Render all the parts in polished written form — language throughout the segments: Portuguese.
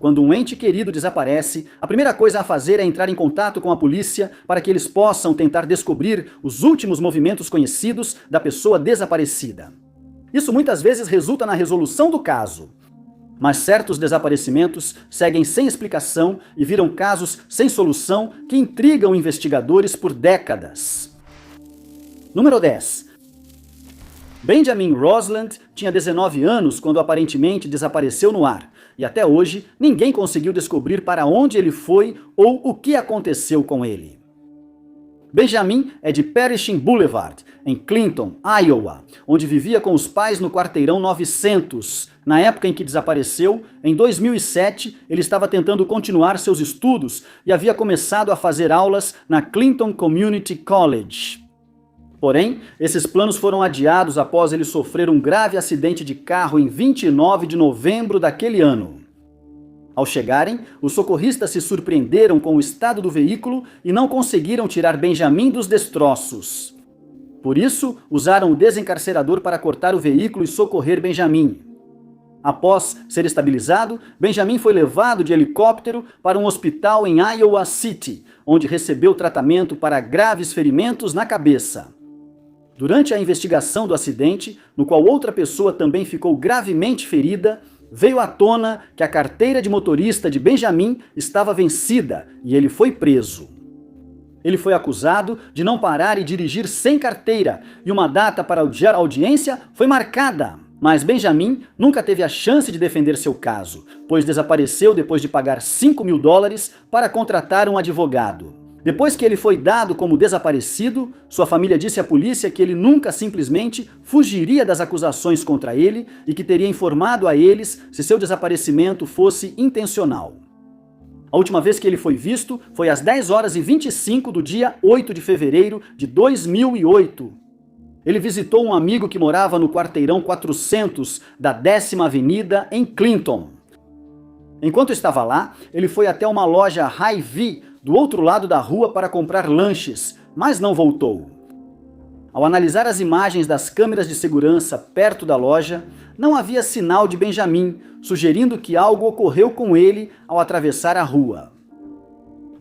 quando um ente querido desaparece, a primeira coisa a fazer é entrar em contato com a polícia para que eles possam tentar descobrir os últimos movimentos conhecidos da pessoa desaparecida. Isso muitas vezes resulta na resolução do caso. Mas certos desaparecimentos seguem sem explicação e viram casos sem solução que intrigam investigadores por décadas. Número 10. Benjamin Rosland tinha 19 anos quando aparentemente desapareceu no ar, e até hoje ninguém conseguiu descobrir para onde ele foi ou o que aconteceu com ele. Benjamin é de Pershing Boulevard, em Clinton, Iowa, onde vivia com os pais no quarteirão 900. Na época em que desapareceu, em 2007, ele estava tentando continuar seus estudos e havia começado a fazer aulas na Clinton Community College. Porém, esses planos foram adiados após ele sofrer um grave acidente de carro em 29 de novembro daquele ano. Ao chegarem, os socorristas se surpreenderam com o estado do veículo e não conseguiram tirar Benjamin dos destroços. Por isso, usaram o desencarcerador para cortar o veículo e socorrer Benjamin. Após ser estabilizado, Benjamin foi levado de helicóptero para um hospital em Iowa City, onde recebeu tratamento para graves ferimentos na cabeça. Durante a investigação do acidente, no qual outra pessoa também ficou gravemente ferida, veio à tona que a carteira de motorista de Benjamin estava vencida e ele foi preso. Ele foi acusado de não parar e dirigir sem carteira, e uma data para a audiência foi marcada. Mas Benjamin nunca teve a chance de defender seu caso, pois desapareceu depois de pagar $5.000 para contratar um advogado. Depois que ele foi dado como desaparecido, sua família disse à polícia que ele nunca simplesmente fugiria das acusações contra ele e que teria informado a eles se seu desaparecimento fosse intencional. A última vez que ele foi visto foi às 10h25 do dia 8 de fevereiro de 2008. Ele visitou um amigo que morava no quarteirão 400 da 10ª Avenida em Clinton. Enquanto estava lá, ele foi até uma loja Hy-Vee do outro lado da rua para comprar lanches, mas não voltou. Ao analisar as imagens das câmeras de segurança perto da loja, não havia sinal de Benjamin, sugerindo que algo ocorreu com ele ao atravessar a rua.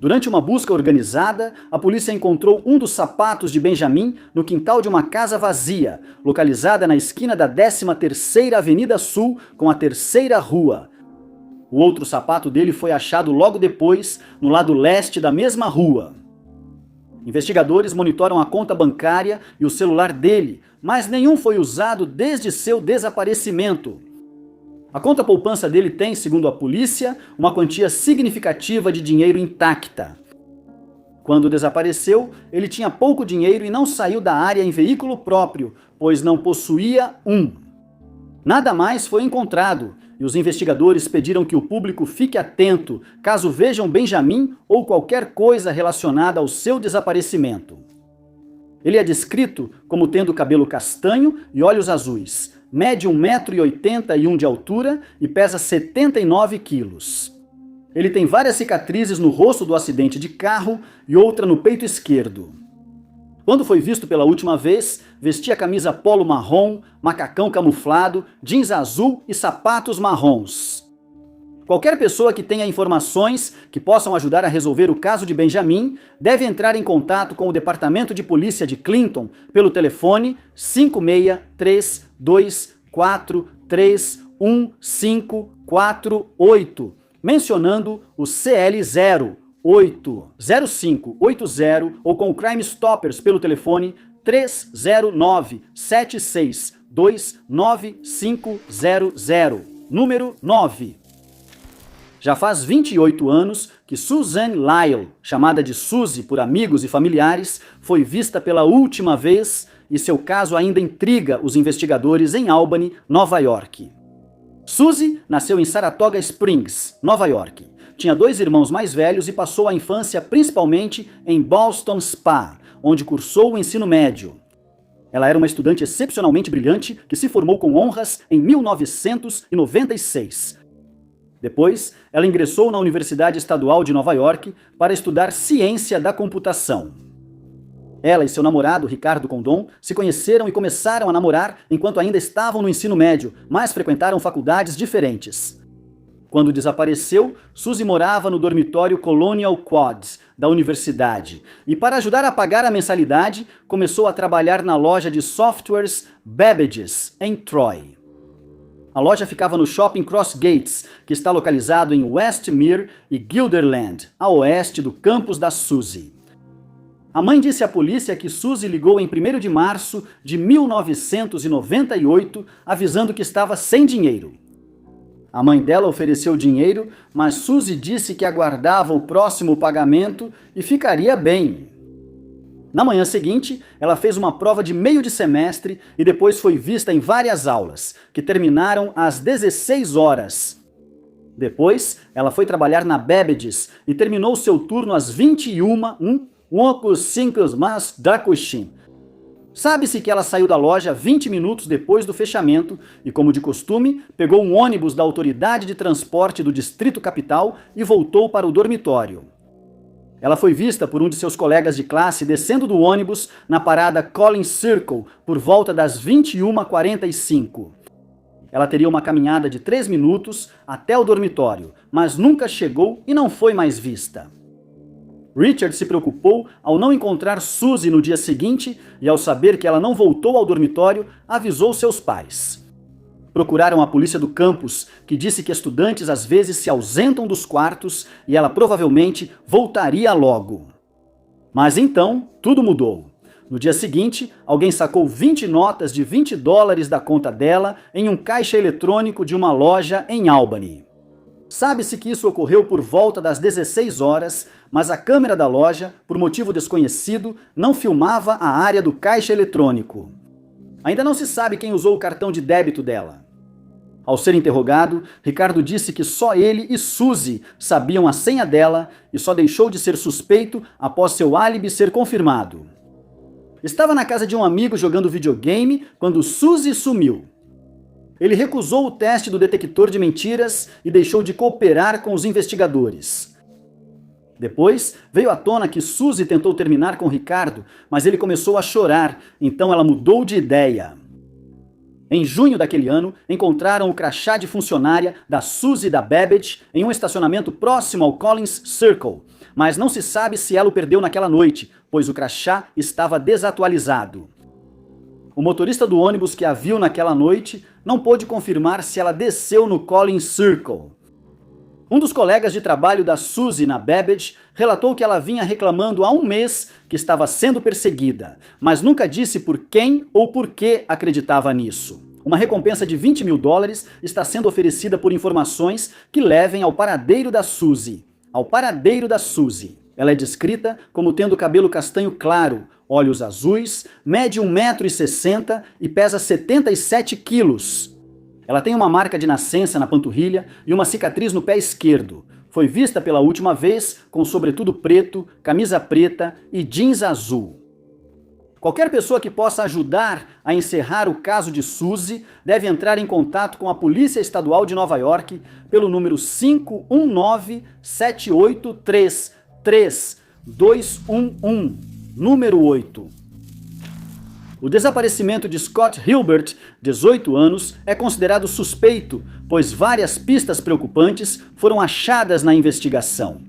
Durante uma busca organizada, a polícia encontrou um dos sapatos de Benjamin no quintal de uma casa vazia, localizada na esquina da 13ª Avenida Sul com a 3ª Rua. O outro sapato dele foi achado logo depois, no lado leste da mesma rua. Investigadores monitoram a conta bancária e o celular dele, mas nenhum foi usado desde seu desaparecimento. A conta poupança dele tem, segundo a polícia, uma quantia significativa de dinheiro intacta. Quando desapareceu, ele tinha pouco dinheiro e não saiu da área em veículo próprio, pois não possuía um. Nada mais foi encontrado, e os investigadores pediram que o público fique atento caso vejam Benjamin ou qualquer coisa relacionada ao seu desaparecimento. Ele é descrito como tendo cabelo castanho e olhos azuis, mede 1,81 m de altura e pesa 79 quilos. Ele tem várias cicatrizes no rosto do acidente de carro e outra no peito esquerdo. Quando foi visto pela última vez, vestia camisa polo marrom, macacão camuflado, jeans azul e sapatos marrons. Qualquer pessoa que tenha informações que possam ajudar a resolver o caso de Benjamin deve entrar em contato com o Departamento de Polícia de Clinton pelo telefone 5632431548, mencionando o CL0. 80580 ou com o Crime Stoppers pelo telefone 309-762-9500, número 9. Já faz 28 anos que Suzanne Lyle, chamada de Suzy por amigos e familiares, foi vista pela última vez e seu caso ainda intriga os investigadores em Albany, Nova York. Suzy nasceu em Saratoga Springs, Nova York. Tinha 2 irmãos mais velhos e passou a infância principalmente em Ballston Spa, onde cursou o ensino médio. Ela era uma estudante excepcionalmente brilhante que se formou com honras em 1996. Depois, ela ingressou na Universidade Estadual de Nova York para estudar ciência da computação. Ela e seu namorado, Ricardo Condon, se conheceram e começaram a namorar enquanto ainda estavam no ensino médio, mas frequentaram faculdades diferentes. Quando desapareceu, Suzy morava no dormitório Colonial Quads da universidade e, para ajudar a pagar a mensalidade, começou a trabalhar na loja de softwares Babbage's, em Troy. A loja ficava no Shopping Cross Gates, que está localizado em Westmere e Guilderland, a oeste do campus da Suzy. A mãe disse à polícia que Suzy ligou em 1º de março de 1998, avisando que estava sem dinheiro. A mãe dela ofereceu dinheiro, mas Suzy disse que aguardava o próximo pagamento e ficaria bem. Na manhã seguinte, ela fez uma prova de meio de semestre e depois foi vista em várias aulas, que terminaram às 16 horas. Depois, ela foi trabalhar na Babbage's e terminou seu turno às 21h05. Sabe-se que ela saiu da loja 20 minutos depois do fechamento e, como de costume, pegou um ônibus da Autoridade de Transporte do Distrito Capital e voltou para o dormitório. Ela foi vista por um de seus colegas de classe descendo do ônibus na parada Collins Circle por volta das 21h45. Ela teria uma caminhada de 3 minutos até o dormitório, mas nunca chegou e não foi mais vista. Richard se preocupou ao não encontrar Suzy no dia seguinte e, ao saber que ela não voltou ao dormitório, avisou seus pais. Procuraram a polícia do campus, que disse que estudantes às vezes se ausentam dos quartos e ela provavelmente voltaria logo. Mas então, tudo mudou. No dia seguinte, alguém sacou 20 notas de $20 da conta dela em um caixa eletrônico de uma loja em Albany. Sabe-se que isso ocorreu por volta das 16 horas, mas a câmera da loja, por motivo desconhecido, não filmava a área do caixa eletrônico. Ainda não se sabe quem usou o cartão de débito dela. Ao ser interrogado, Ricardo disse que só ele e Suzy sabiam a senha dela e só deixou de ser suspeito após seu álibi ser confirmado. Estava na casa de um amigo jogando videogame quando Suzy sumiu. Ele recusou o teste do detector de mentiras e deixou de cooperar com os investigadores. Depois, veio à tona que Suzy tentou terminar com Ricardo, mas ele começou a chorar, então ela mudou de ideia. Em junho daquele ano, encontraram o crachá de funcionária da Suzy da Babbage em um estacionamento próximo ao Collins Circle, mas não se sabe se ela o perdeu naquela noite, pois o crachá estava desatualizado. O motorista do ônibus que a viu naquela noite não pôde confirmar se ela desceu no Collins Circle. Um dos colegas de trabalho da Suzy na Babbage relatou que ela vinha reclamando há um mês que estava sendo perseguida, mas nunca disse por quem ou por que acreditava nisso. Uma recompensa de $20 mil está sendo oferecida por informações que levem ao paradeiro da Suzy. Ao paradeiro da Suzy. Ela é descrita como tendo cabelo castanho claro, olhos azuis, mede 1,60 m e pesa 77 quilos. Ela tem uma marca de nascença na panturrilha e uma cicatriz no pé esquerdo. Foi vista pela última vez com sobretudo preto, camisa preta e jeans azul. Qualquer pessoa que possa ajudar a encerrar o caso de Suzy deve entrar em contato com a Polícia Estadual de Nova York pelo número 519-783-3211, número 8. O desaparecimento de Scott Hilbert, 18 anos, é considerado suspeito, pois várias pistas preocupantes foram achadas na investigação.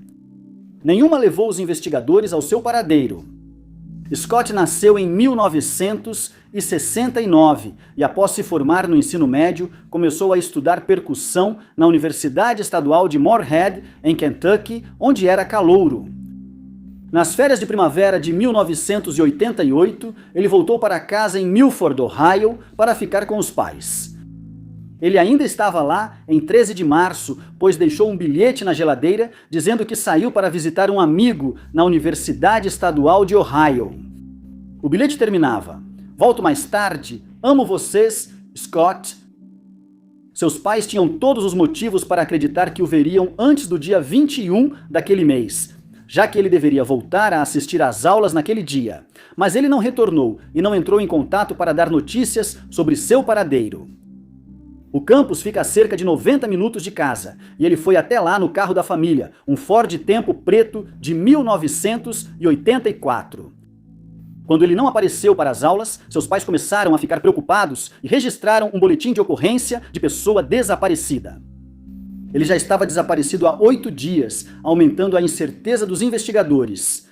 Nenhuma levou os investigadores ao seu paradeiro. Scott nasceu em 1969 e, após se formar no ensino médio, começou a estudar percussão na Universidade Estadual de Morehead, em Kentucky, onde era calouro. Nas férias de primavera de 1988, ele voltou para casa em Milford, Ohio, para ficar com os pais. Ele ainda estava lá em 13 de março, pois deixou um bilhete na geladeira dizendo que saiu para visitar um amigo na Universidade Estadual de Ohio. O bilhete terminava: "Volto mais tarde, amo vocês, Scott." Seus pais tinham todos os motivos para acreditar que o veriam antes do dia 21 daquele mês, já que ele deveria voltar a assistir às aulas naquele dia. Mas ele não retornou e não entrou em contato para dar notícias sobre seu paradeiro. O campus fica a cerca de 90 minutos de casa, e ele foi até lá no carro da família, um Ford Tempo preto de 1984. Quando ele não apareceu para as aulas, seus pais começaram a ficar preocupados e registraram um boletim de ocorrência de pessoa desaparecida. Ele já estava desaparecido há 8 dias, aumentando a incerteza dos investigadores.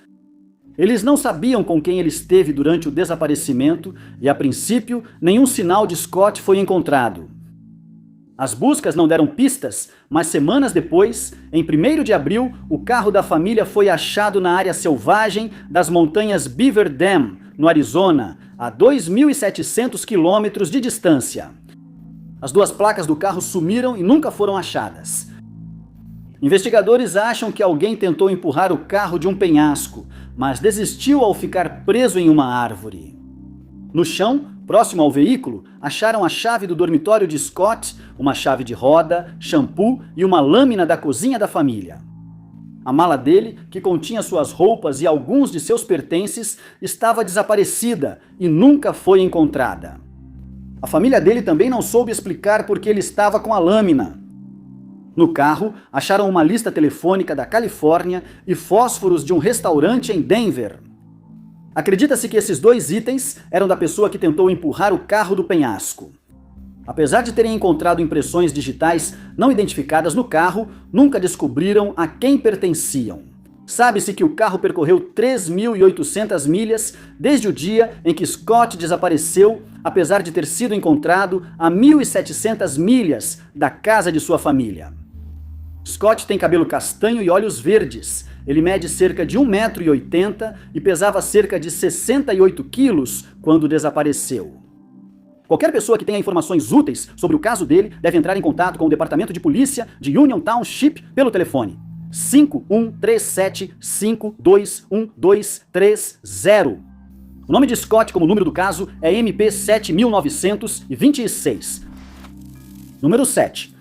Eles não sabiam com quem ele esteve durante o desaparecimento e, a princípio, nenhum sinal de Scott foi encontrado. As buscas não deram pistas, mas semanas depois, em 1º de abril, o carro da família foi achado na área selvagem das montanhas Beaver Dam, no Arizona, a 2.700 quilômetros de distância. As 2 placas do carro sumiram e nunca foram achadas. Investigadores acham que alguém tentou empurrar o carro de um penhasco, mas desistiu ao ficar preso em uma árvore. No chão, próximo ao veículo, acharam a chave do dormitório de Scott, uma chave de roda, shampoo e uma lâmina da cozinha da família. A mala dele, que continha suas roupas e alguns de seus pertences, estava desaparecida e nunca foi encontrada. A família dele também não soube explicar por que ele estava com a lâmina. No carro, acharam uma lista telefônica da Califórnia e fósforos de um restaurante em Denver. Acredita-se que esses 2 itens eram da pessoa que tentou empurrar o carro do penhasco. Apesar de terem encontrado impressões digitais não identificadas no carro, nunca descobriram a quem pertenciam. Sabe-se que o carro percorreu 3.800 milhas desde o dia em que Scott desapareceu, apesar de ter sido encontrado a 1.700 milhas da casa de sua família. Scott tem cabelo castanho e olhos verdes. Ele mede cerca de 1,80 m e pesava cerca de 68 quilos quando desapareceu. Qualquer pessoa que tenha informações úteis sobre o caso dele deve entrar em contato com o Departamento de Polícia de Union Township pelo telefone 5137521230. O nome de Scott como número do caso é MP 7926. Número 7.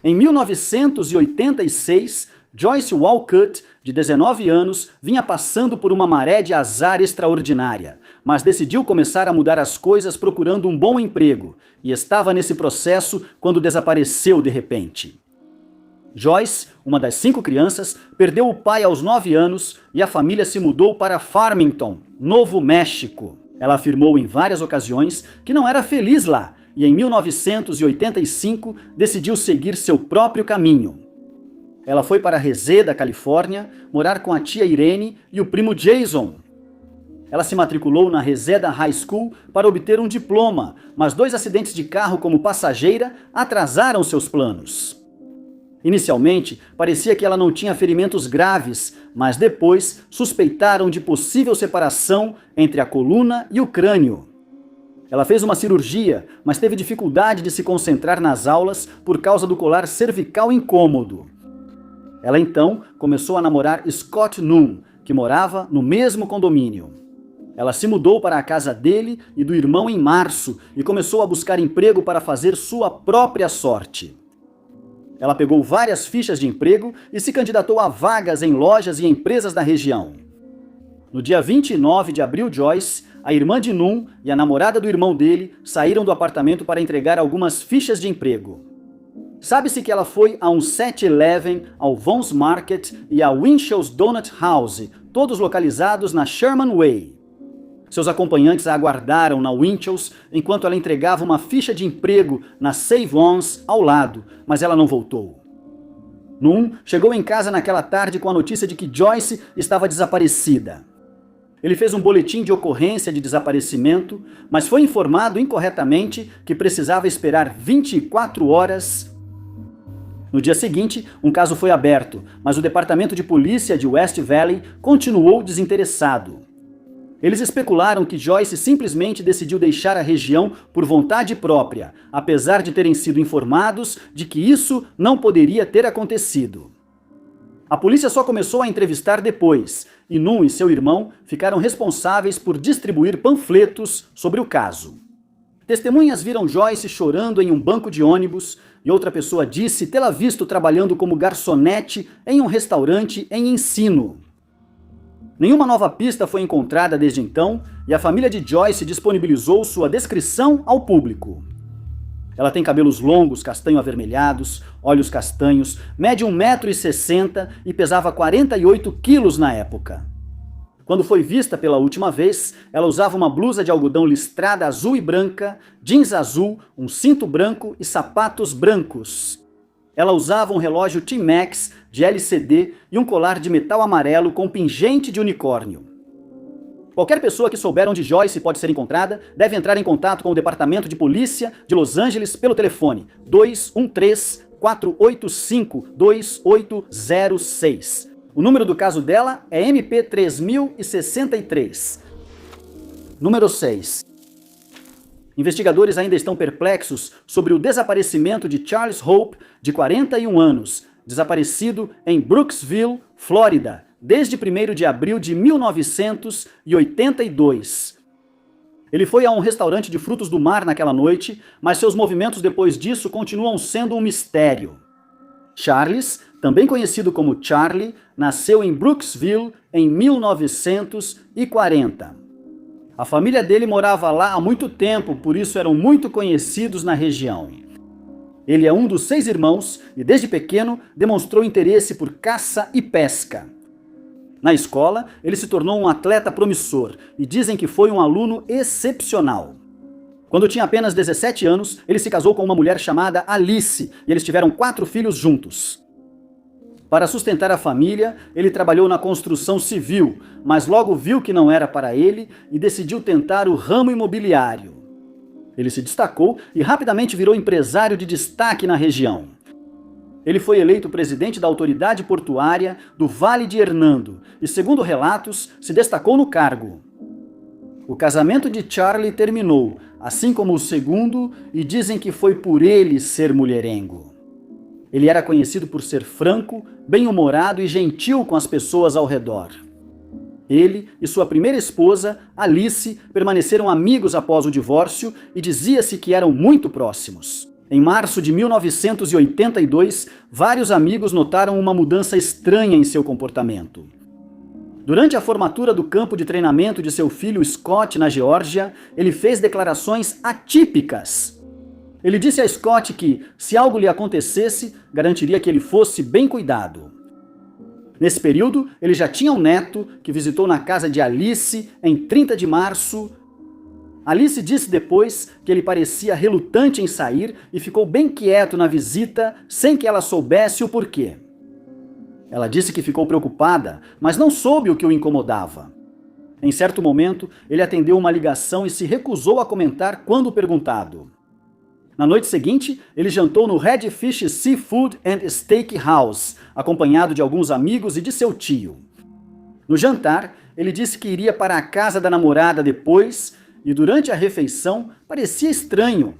Em 1986, Joyce Walcott, de 19 anos, vinha passando por uma maré de azar extraordinária, mas decidiu começar a mudar as coisas procurando um bom emprego, e estava nesse processo quando desapareceu de repente. Joyce, uma das 5 crianças, perdeu o pai aos 9 anos e a família se mudou para Farmington, Novo México. Ela afirmou em várias ocasiões que não era feliz lá e em 1985 decidiu seguir seu próprio caminho. Ela foi para Reseda, Califórnia, morar com a tia Irene e o primo Jason. Ela se matriculou na Reseda High School para obter um diploma, mas 2 acidentes de carro como passageira atrasaram seus planos. Inicialmente, parecia que ela não tinha ferimentos graves, mas depois suspeitaram de possível separação entre a coluna e o crânio. Ela fez uma cirurgia, mas teve dificuldade de se concentrar nas aulas por causa do colar cervical incômodo. Ela então começou a namorar Scott Noon, que morava no mesmo condomínio. Ela se mudou para a casa dele e do irmão em março e começou a buscar emprego para fazer sua própria sorte. Ela pegou várias fichas de emprego e se candidatou a vagas em lojas e empresas da região. No dia 29 de abril, Joyce, a irmã de Noon e a namorada do irmão dele saíram do apartamento para entregar algumas fichas de emprego. Sabe-se que ela foi a um 7-Eleven, ao Vons Market e a Winchell's Donut House, todos localizados na Sherman Way. Seus acompanhantes a aguardaram na Winchell's enquanto ela entregava uma ficha de emprego na Save-Ons ao lado, mas ela não voltou. Noon chegou em casa naquela tarde com a notícia de que Joyce estava desaparecida. Ele fez um boletim de ocorrência de desaparecimento, mas foi informado incorretamente que precisava esperar 24 horas. No dia seguinte, um caso foi aberto, mas o Departamento de Polícia de West Valley continuou desinteressado. Eles especularam que Joyce simplesmente decidiu deixar a região por vontade própria, apesar de terem sido informados de que isso não poderia ter acontecido. A polícia só começou a entrevistar depois, e Noon e seu irmão ficaram responsáveis por distribuir panfletos sobre o caso. Testemunhas viram Joyce chorando em um banco de ônibus, e outra pessoa disse tê-la visto trabalhando como garçonete em um restaurante em Encino. Nenhuma nova pista foi encontrada desde então, e a família de Joyce disponibilizou sua descrição ao público. Ela tem cabelos longos, castanho-avermelhados, olhos castanhos, mede 1,60 m e pesava 48 quilos na época. Quando foi vista pela última vez, ela usava uma blusa de algodão listrada azul e branca, jeans azul, um cinto branco e sapatos brancos. Ela usava um relógio Timex de LCD e um colar de metal amarelo com pingente de unicórnio. Qualquer pessoa que souber onde Joyce pode ser encontrada deve entrar em contato com o Departamento de Polícia de Los Angeles pelo telefone 213-485-2806. O número do caso dela é MP 3063. Número 6. Investigadores ainda estão perplexos sobre o desaparecimento de Charles Hope, de 41 anos, desaparecido em Brooksville, Flórida, desde 1º de abril de 1982. Ele foi a um restaurante de frutos do mar naquela noite, mas seus movimentos depois disso continuam sendo um mistério. Charles, também conhecido como Charlie, nasceu em Brooksville em 1940. A família dele morava lá há muito tempo, por isso eram muito conhecidos na região. Ele é um dos 6 irmãos e desde pequeno demonstrou interesse por caça e pesca. Na escola, ele se tornou um atleta promissor e dizem que foi um aluno excepcional. Quando tinha apenas 17 anos, ele se casou com uma mulher chamada Alice e eles tiveram 4 filhos juntos. Para sustentar a família, ele trabalhou na construção civil, mas logo viu que não era para ele e decidiu tentar o ramo imobiliário. Ele se destacou e rapidamente virou empresário de destaque na região. Ele foi eleito presidente da autoridade portuária do Vale de Hernando e, segundo relatos, se destacou no cargo. O casamento de Charlie terminou, assim como o segundo, e dizem que foi por ele ser mulherengo. Ele era conhecido por ser franco, bem-humorado e gentil com as pessoas ao redor. Ele e sua primeira esposa, Alice, permaneceram amigos após o divórcio e dizia-se que eram muito próximos. Em março de 1982, vários amigos notaram uma mudança estranha em seu comportamento. Durante a formatura do campo de treinamento de seu filho Scott na Geórgia, ele fez declarações atípicas. Ele disse a Scott que, se algo lhe acontecesse, garantiria que ele fosse bem cuidado. Nesse período, ele já tinha um neto que visitou na casa de Alice em 30 de março. Alice disse depois que ele parecia relutante em sair e ficou bem quieto na visita sem que ela soubesse o porquê. Ela disse que ficou preocupada, mas não soube o que o incomodava. Em certo momento, ele atendeu uma ligação e se recusou a comentar quando perguntado. Na noite seguinte, ele jantou no Redfish Seafood and Steakhouse, acompanhado de alguns amigos e de seu tio. No jantar, ele disse que iria para a casa da namorada depois e durante a refeição parecia estranho.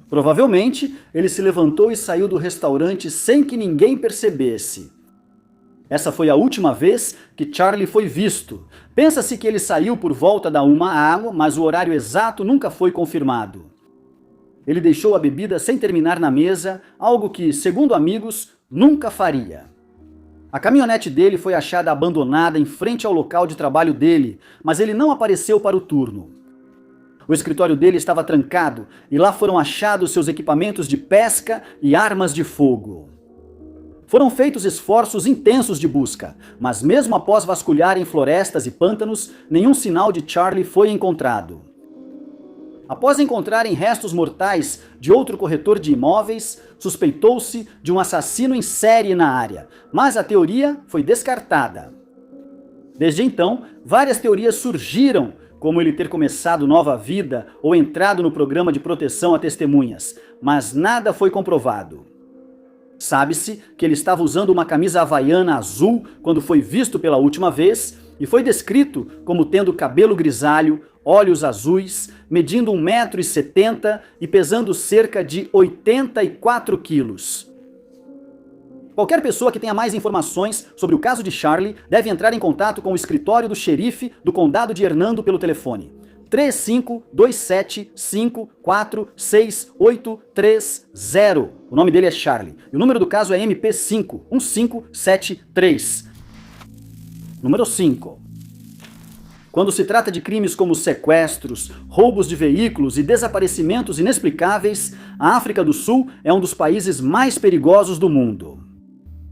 Provavelmente, ele se levantou e saiu do restaurante sem que ninguém percebesse. Essa foi a última vez que Charlie foi visto. Pensa-se que ele saiu por volta da 1h, mas o horário exato nunca foi confirmado. Ele deixou a bebida sem terminar na mesa, algo que, segundo amigos, nunca faria. A caminhonete dele foi achada abandonada em frente ao local de trabalho dele, mas ele não apareceu para o turno. O escritório dele estava trancado e lá foram achados seus equipamentos de pesca e armas de fogo. Foram feitos esforços intensos de busca, mas mesmo após vasculharem florestas e pântanos, nenhum sinal de Charlie foi encontrado. Após encontrarem restos mortais de outro corretor de imóveis, suspeitou-se de um assassino em série na área, mas a teoria foi descartada. Desde então, várias teorias surgiram, como ele ter começado nova vida ou entrado no programa de proteção a testemunhas, mas nada foi comprovado. Sabe-se que ele estava usando uma camisa havaiana azul quando foi visto pela última vez e foi descrito como tendo cabelo grisalho, olhos azuis, medindo 1,70 m e pesando cerca de 84 quilos. Qualquer pessoa que tenha mais informações sobre o caso de Charlie deve entrar em contato com o escritório do xerife do Condado de Hernando pelo telefone 3527546830. O nome dele é Charlie. E o número do caso é MP51573. Número 5. Quando se trata de crimes como sequestros, roubos de veículos e desaparecimentos inexplicáveis, a África do Sul é um dos países mais perigosos do mundo.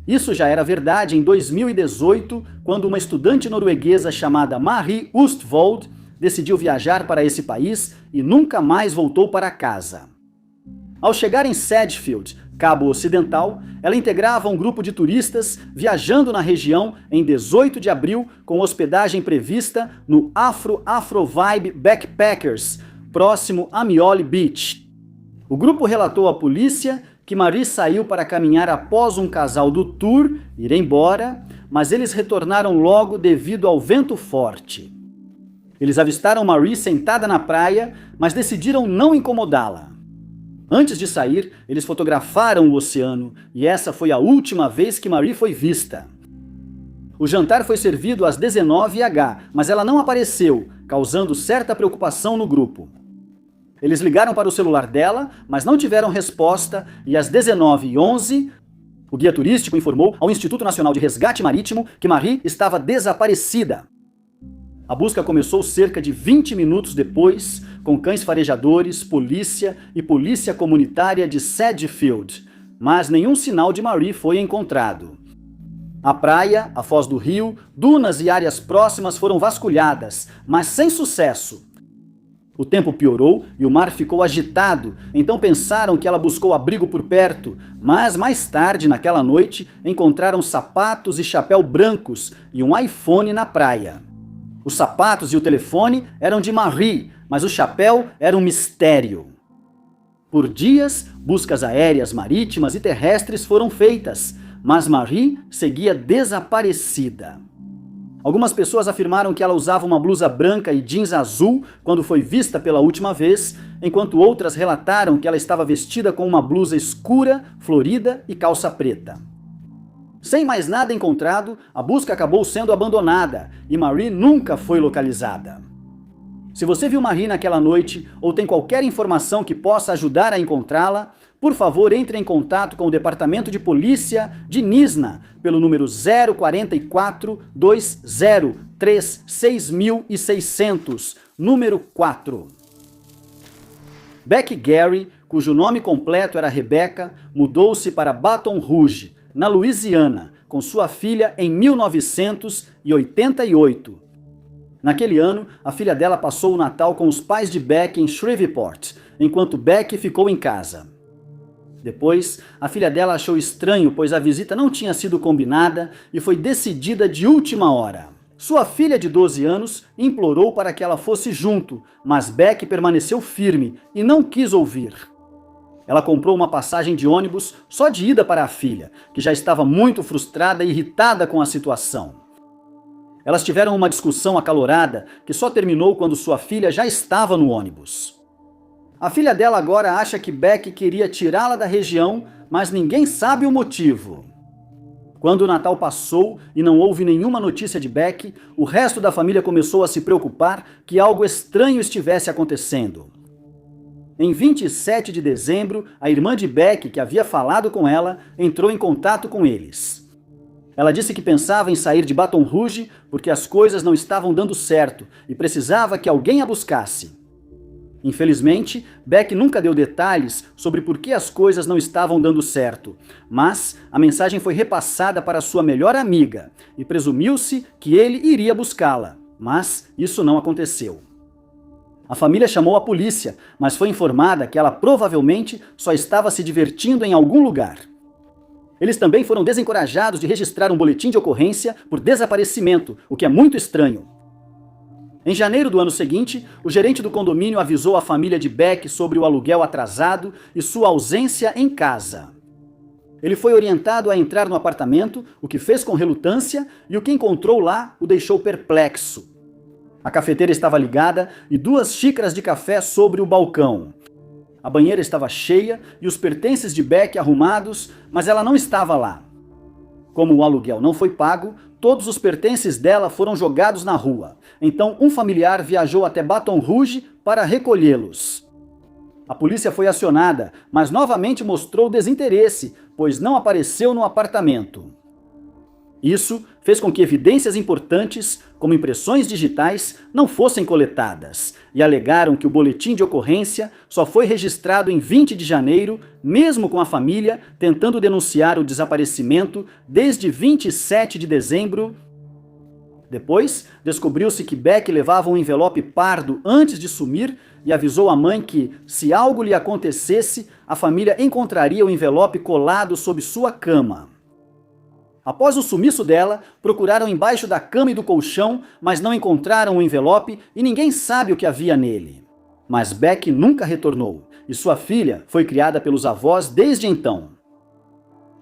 Isso já era verdade em 2018, quando uma estudante norueguesa chamada Marie Ustvold decidiu viajar para esse país e nunca mais voltou para casa. Ao chegar em Sedgefield, Cabo Ocidental, ela integrava um grupo de turistas viajando na região em 18 de abril com hospedagem prevista no Afro Vibe Backpackers, próximo a Mioli Beach. O grupo relatou à polícia que Marie saiu para caminhar após um casal do tour ir embora, mas eles retornaram logo devido ao vento forte. Eles avistaram Marie sentada na praia, mas decidiram não incomodá-la. Antes de sair, eles fotografaram o oceano e essa foi a última vez que Marie foi vista. O jantar foi servido às 19h, mas ela não apareceu, causando certa preocupação no grupo. Eles ligaram para o celular dela, mas não tiveram resposta e às 19h11, o guia turístico informou ao Instituto Nacional de Resgate Marítimo que Marie estava desaparecida. A busca começou cerca de 20 minutos depois, com cães farejadores, polícia e polícia comunitária de Sedgefield, mas nenhum sinal de Marie foi encontrado. A praia, a foz do rio, dunas e áreas próximas foram vasculhadas, mas sem sucesso. O tempo piorou e o mar ficou agitado, então pensaram que ela buscou abrigo por perto, mas mais tarde, naquela noite, encontraram sapatos e chapéu brancos e um iPhone na praia. Os sapatos e o telefone eram de Marie, mas o chapéu era um mistério. Por dias, buscas aéreas, marítimas e terrestres foram feitas, mas Marie seguia desaparecida. Algumas pessoas afirmaram que ela usava uma blusa branca e jeans azul quando foi vista pela última vez, enquanto outras relataram que ela estava vestida com uma blusa escura, florida e calça preta. Sem mais nada encontrado, a busca acabou sendo abandonada e Marie nunca foi localizada. Se você viu Marie naquela noite ou tem qualquer informação que possa ajudar a encontrá-la, por favor entre em contato com o Departamento de Polícia de Nizhna pelo número 044 2036 6600, número 4. Becky Gary, cujo nome completo era Rebecca, mudou-se para Baton Rouge, na Louisiana, com sua filha em 1988. Naquele ano, a filha dela passou o Natal com os pais de Becky em Shreveport, enquanto Becky ficou em casa. Depois, a filha dela achou estranho, pois a visita não tinha sido combinada e foi decidida de última hora. Sua filha de 12 anos implorou para que ela fosse junto, mas Becky permaneceu firme e não quis ouvir. Ela comprou uma passagem de ônibus só de ida para a filha, que já estava muito frustrada e irritada com a situação. Elas tiveram uma discussão acalorada que só terminou quando sua filha já estava no ônibus. A filha dela agora acha que Becky queria tirá-la da região, mas ninguém sabe o motivo. Quando o Natal passou e não houve nenhuma notícia de Becky, o resto da família começou a se preocupar que algo estranho estivesse acontecendo. Em 27 de dezembro, a irmã de Becky, que havia falado com ela, entrou em contato com eles. Ela disse que pensava em sair de Baton Rouge porque as coisas não estavam dando certo e precisava que alguém a buscasse. Infelizmente, Becky nunca deu detalhes sobre por que as coisas não estavam dando certo, mas a mensagem foi repassada para sua melhor amiga e presumiu-se que ele iria buscá-la, mas isso não aconteceu. A família chamou a polícia, mas foi informada que ela provavelmente só estava se divertindo em algum lugar. Eles também foram desencorajados de registrar um boletim de ocorrência por desaparecimento, o que é muito estranho. Em janeiro do ano seguinte, o gerente do condomínio avisou a família de Becky sobre o aluguel atrasado e sua ausência em casa. Ele foi orientado a entrar no apartamento, o que fez com relutância, e o que encontrou lá o deixou perplexo. A cafeteira estava ligada e 2 xícaras de café sobre o balcão. A banheira estava cheia e os pertences de Becky arrumados, mas ela não estava lá. Como o aluguel não foi pago, todos os pertences dela foram jogados na rua. Então um familiar viajou até Baton Rouge para recolhê-los. A polícia foi acionada, mas novamente mostrou desinteresse, pois não apareceu no apartamento. Isso fez com que evidências importantes, como impressões digitais, não fossem coletadas, e alegaram que o boletim de ocorrência só foi registrado em 20 de janeiro, mesmo com a família tentando denunciar o desaparecimento desde 27 de dezembro. Depois, descobriu-se que Becky levava um envelope pardo antes de sumir, e avisou a mãe que, se algo lhe acontecesse, a família encontraria o envelope colado sob sua cama. Após o sumiço dela, procuraram embaixo da cama e do colchão, mas não encontraram o envelope e ninguém sabe o que havia nele. Mas Beck nunca retornou, e sua filha foi criada pelos avós desde então.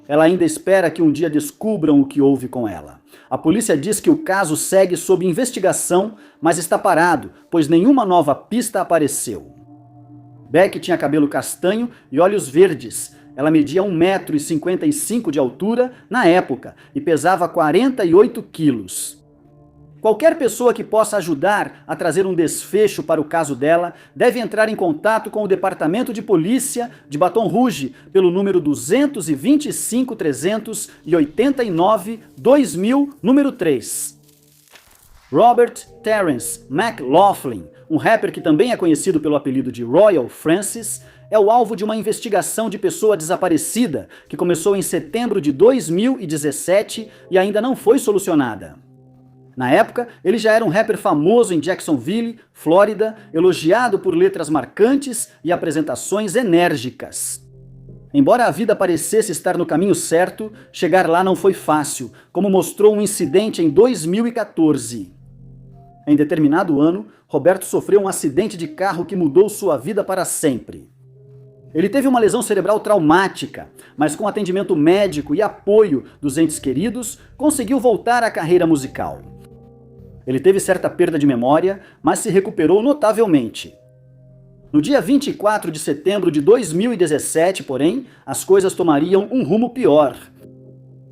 Ela ainda espera que um dia descubram o que houve com ela. A polícia diz que o caso segue sob investigação, mas está parado, pois nenhuma nova pista apareceu. Beck tinha cabelo castanho e olhos verdes. Ela media 1,55 m de altura na época e pesava 48 quilos. Qualquer pessoa que possa ajudar a trazer um desfecho para o caso dela deve entrar em contato com o Departamento de Polícia de Baton Rouge pelo número 225 389 2000, número 3. Robert Terence McLaughlin, um rapper que também é conhecido pelo apelido de Royal Francis, é o alvo de uma investigação de pessoa desaparecida que começou em setembro de 2017 e ainda não foi solucionada. Na época, ele já era um rapper famoso em Jacksonville, Flórida, elogiado por letras marcantes e apresentações enérgicas. Embora a vida parecesse estar no caminho certo, chegar lá não foi fácil, como mostrou um incidente em 2014. Em determinado ano, Roberto sofreu um acidente de carro que mudou sua vida para sempre. Ele teve uma lesão cerebral traumática, mas com atendimento médico e apoio dos entes queridos, conseguiu voltar à carreira musical. Ele teve certa perda de memória, mas se recuperou notavelmente. No dia 24 de setembro de 2017, porém, as coisas tomariam um rumo pior.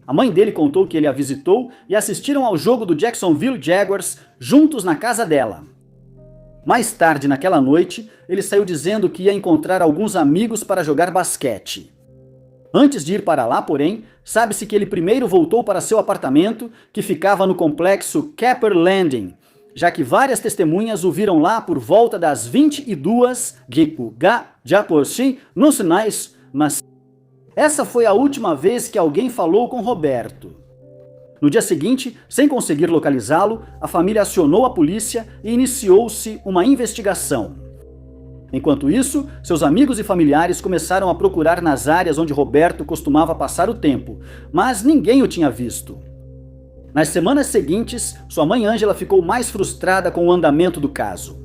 A mãe dele contou que ele a visitou e assistiram ao jogo do Jacksonville Jaguars juntos na casa dela. Mais tarde naquela noite, ele saiu dizendo que ia encontrar alguns amigos para jogar basquete. Antes de ir para lá, porém, sabe-se que ele primeiro voltou para seu apartamento, que ficava no complexo Capper Landing, já que várias testemunhas o viram lá por volta das 22, nos sinais, mas essa foi a última vez que alguém falou com Roberto. No dia seguinte, sem conseguir localizá-lo, a família acionou a polícia e iniciou-se uma investigação. Enquanto isso, seus amigos e familiares começaram a procurar nas áreas onde Roberto costumava passar o tempo, mas ninguém o tinha visto. Nas semanas seguintes, sua mãe Ângela ficou mais frustrada com o andamento do caso.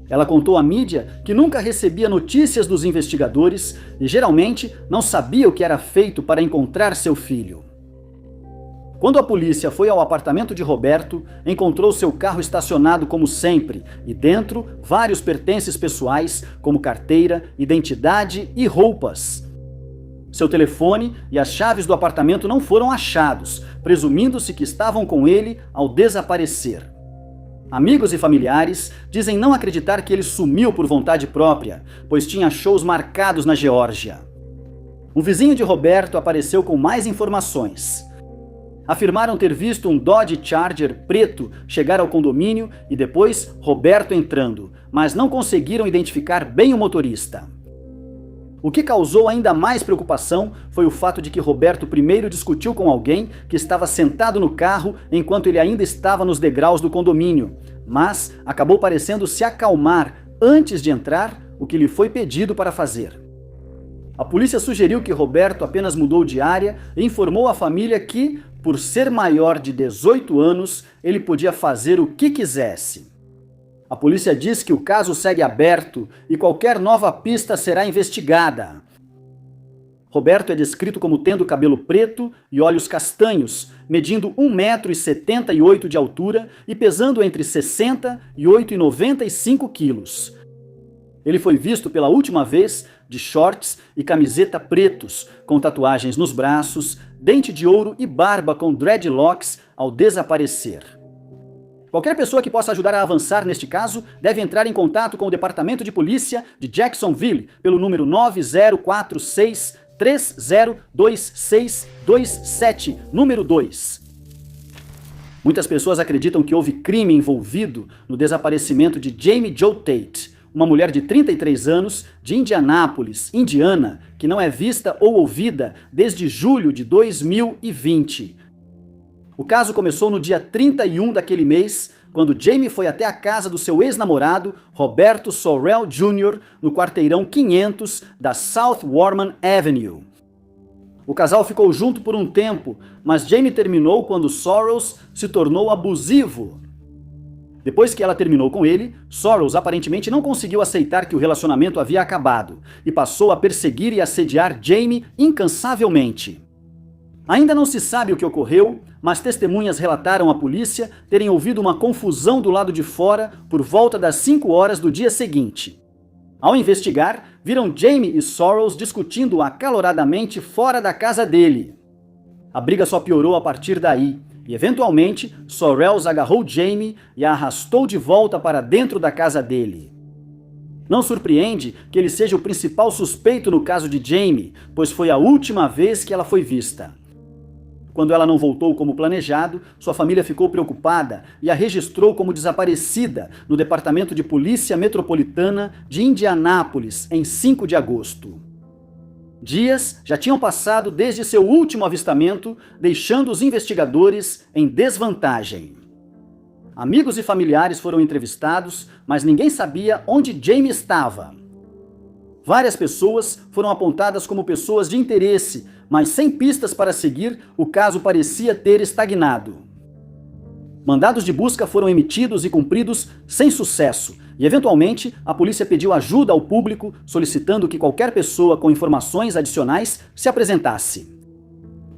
Ela contou à mídia que nunca recebia notícias dos investigadores e geralmente não sabia o que era feito para encontrar seu filho. Quando a polícia foi ao apartamento de Roberto, encontrou seu carro estacionado como sempre e dentro vários pertences pessoais, como carteira, identidade e roupas. Seu telefone e as chaves do apartamento não foram achados, presumindo-se que estavam com ele ao desaparecer. Amigos e familiares dizem não acreditar que ele sumiu por vontade própria, pois tinha shows marcados na Geórgia. Um vizinho de Roberto apareceu com mais informações. Afirmaram ter visto um Dodge Charger preto chegar ao condomínio e depois Roberto entrando, mas não conseguiram identificar bem o motorista. O que causou ainda mais preocupação foi o fato de que Roberto primeiro discutiu com alguém que estava sentado no carro enquanto ele ainda estava nos degraus do condomínio, mas acabou parecendo se acalmar antes de entrar, o que lhe foi pedido para fazer. A polícia sugeriu que Roberto apenas mudou de área e informou à família que, por ser maior de 18 anos, ele podia fazer o que quisesse. A polícia diz que o caso segue aberto e qualquer nova pista será investigada. Roberto é descrito como tendo cabelo preto e olhos castanhos, medindo 1,78 m de altura e pesando entre 60 e 8,95 quilos. Ele foi visto pela última vez de shorts e camiseta pretos, com tatuagens nos braços, dente de ouro e barba com dreadlocks ao desaparecer. Qualquer pessoa que possa ajudar a avançar neste caso deve entrar em contato com o Departamento de Polícia de Jacksonville pelo número 9046302627, número 2. Muitas pessoas acreditam que houve crime envolvido no desaparecimento de Jamie Jo Tate, uma mulher de 33 anos de Indianápolis, Indiana, que não é vista ou ouvida desde julho de 2020. O caso começou no dia 31 daquele mês, quando Jamie foi até a casa do seu ex-namorado, Roberto Sorrell Jr., no quarteirão 500 da South Warman Avenue. O casal ficou junto por um tempo, mas Jamie terminou quando Sorrells se tornou abusivo. Depois que ela terminou com ele, Sorrells aparentemente não conseguiu aceitar que o relacionamento havia acabado e passou a perseguir e assediar Jamie incansavelmente. Ainda não se sabe o que ocorreu, mas testemunhas relataram à polícia terem ouvido uma confusão do lado de fora por volta das 5 horas do dia seguinte. Ao investigar, viram Jamie e Sorrells discutindo acaloradamente fora da casa dele. A briga só piorou a partir daí, e eventualmente Sorrells agarrou Jamie e a arrastou de volta para dentro da casa dele. Não surpreende que ele seja o principal suspeito no caso de Jamie, pois foi a última vez que ela foi vista. Quando ela não voltou como planejado, sua família ficou preocupada e a registrou como desaparecida no Departamento de Polícia Metropolitana de Indianápolis em 5 de agosto. Dias já tinham passado desde seu último avistamento, deixando os investigadores em desvantagem. Amigos e familiares foram entrevistados, mas ninguém sabia onde Jamie estava. Várias pessoas foram apontadas como pessoas de interesse, mas sem pistas para seguir, o caso parecia ter estagnado. Mandados de busca foram emitidos e cumpridos sem sucesso, e eventualmente a polícia pediu ajuda ao público, solicitando que qualquer pessoa com informações adicionais se apresentasse.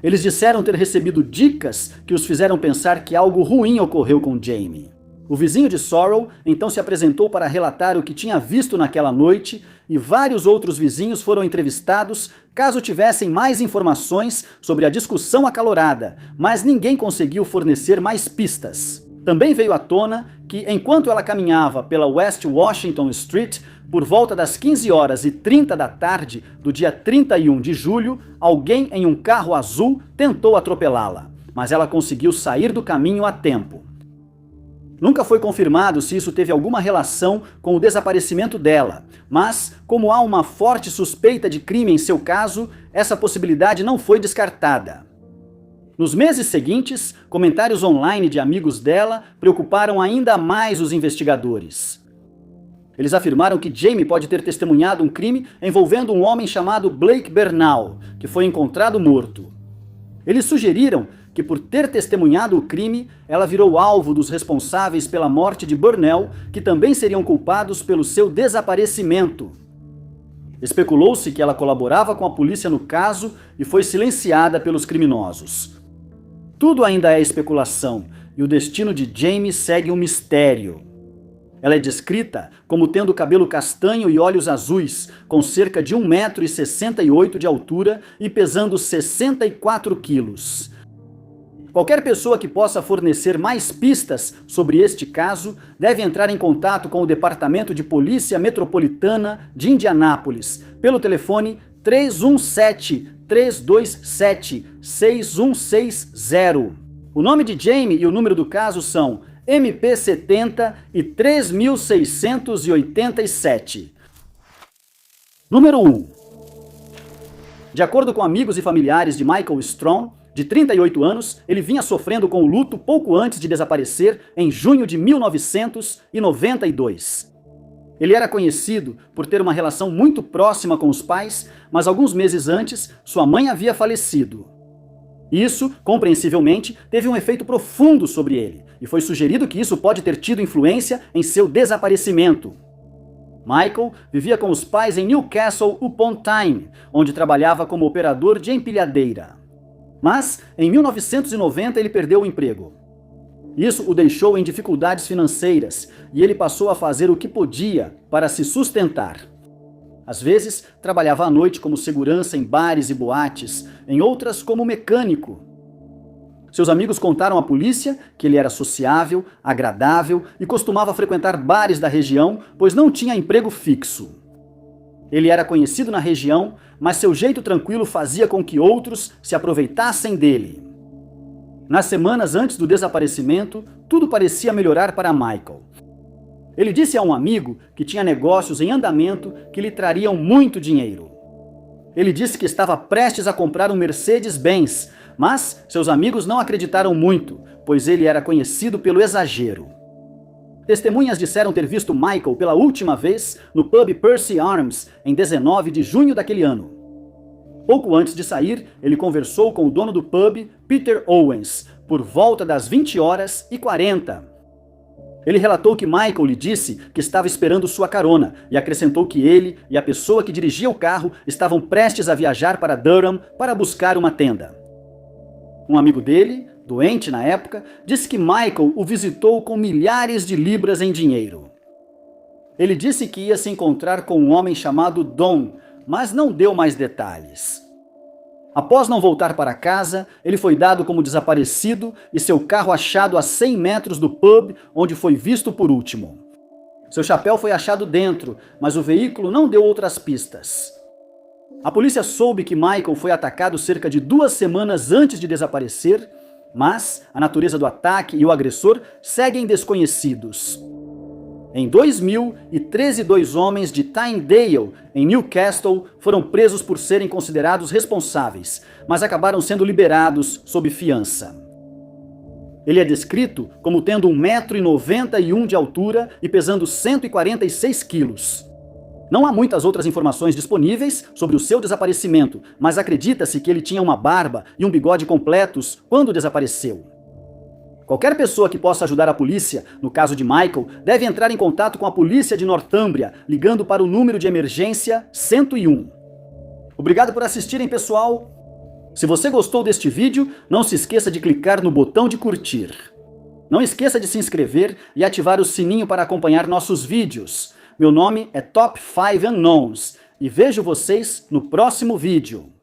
Eles disseram ter recebido dicas que os fizeram pensar que algo ruim ocorreu com Jamie. O vizinho de Sorrell então se apresentou para relatar o que tinha visto naquela noite e vários outros vizinhos foram entrevistados caso tivessem mais informações sobre a discussão acalorada, mas ninguém conseguiu fornecer mais pistas. Também veio à tona que, enquanto ela caminhava pela West Washington Street, por volta das 15h30 da tarde do dia 31 de julho, alguém em um carro azul tentou atropelá-la, mas ela conseguiu sair do caminho a tempo. Nunca foi confirmado se isso teve alguma relação com o desaparecimento dela, mas, como há uma forte suspeita de crime em seu caso, essa possibilidade não foi descartada. Nos meses seguintes, comentários online de amigos dela preocuparam ainda mais os investigadores. Eles afirmaram que Jamie pode ter testemunhado um crime envolvendo um homem chamado Blake Bernal, que foi encontrado morto. Eles sugeriram que, por ter testemunhado o crime, ela virou alvo dos responsáveis pela morte de Burnell, que também seriam culpados pelo seu desaparecimento. Especulou-se que ela colaborava com a polícia no caso e foi silenciada pelos criminosos. Tudo ainda é especulação, e o destino de Jamie segue um mistério. Ela é descrita como tendo cabelo castanho e olhos azuis, com cerca de 1,68 m de altura e pesando 64 quilos. Qualquer pessoa que possa fornecer mais pistas sobre este caso deve entrar em contato com o Departamento de Polícia Metropolitana de Indianápolis pelo telefone 317-327-6160. O nome de Jamie e o número do caso são MP70 e 3687. Número 1. De acordo com amigos e familiares de Michael Strong, de 38 anos, ele vinha sofrendo com o luto pouco antes de desaparecer em junho de 1992. Ele era conhecido por ter uma relação muito próxima com os pais, mas alguns meses antes, sua mãe havia falecido. Isso, compreensivelmente, teve um efeito profundo sobre ele, e foi sugerido que isso pode ter tido influência em seu desaparecimento. Michael vivia com os pais em Newcastle upon Tyne, onde trabalhava como operador de empilhadeira. Mas, em 1990, ele perdeu o emprego. Isso o deixou em dificuldades financeiras e ele passou a fazer o que podia para se sustentar. Às vezes, trabalhava à noite como segurança em bares e boates, em outras como mecânico. Seus amigos contaram à polícia que ele era sociável, agradável e costumava frequentar bares da região, pois não tinha emprego fixo. Ele era conhecido na região, mas seu jeito tranquilo fazia com que outros se aproveitassem dele. Nas semanas antes do desaparecimento, tudo parecia melhorar para Michael. Ele disse a um amigo que tinha negócios em andamento que lhe trariam muito dinheiro. Ele disse que estava prestes a comprar um Mercedes-Benz, mas seus amigos não acreditaram muito, pois ele era conhecido pelo exagero. Testemunhas disseram ter visto Michael pela última vez no pub Percy Arms em 19 de junho daquele ano. Pouco antes de sair, ele conversou com o dono do pub, Peter Owens, por volta das 20h40. Ele relatou que Michael lhe disse que estava esperando sua carona e acrescentou que ele e a pessoa que dirigia o carro estavam prestes a viajar para Durham para buscar uma tenda. Um amigo dele, doente na época, disse que Michael o visitou com milhares de libras em dinheiro. Ele disse que ia se encontrar com um homem chamado Don, mas não deu mais detalhes. Após não voltar para casa, ele foi dado como desaparecido e seu carro achado a 100 metros do pub onde foi visto por último. Seu chapéu foi achado dentro, mas o veículo não deu outras pistas. A polícia soube que Michael foi atacado cerca de 2 semanas antes de desaparecer, mas a natureza do ataque e o agressor seguem desconhecidos. Em 2013, 2 homens de Tynedale, em Newcastle, foram presos por serem considerados responsáveis, mas acabaram sendo liberados sob fiança. Ele é descrito como tendo 1,91 m de altura e pesando 146 quilos. Não há muitas outras informações disponíveis sobre o seu desaparecimento, mas acredita-se que ele tinha uma barba e um bigode completos quando desapareceu. Qualquer pessoa que possa ajudar a polícia, no caso de Michael, deve entrar em contato com a polícia de Northumbria, ligando para o número de emergência 101. Obrigado por assistirem, pessoal! Se você gostou deste vídeo, não se esqueça de clicar no botão de curtir. Não esqueça de se inscrever e ativar o sininho para acompanhar nossos vídeos. Meu nome é Top 5 Unknowns e vejo vocês no próximo vídeo.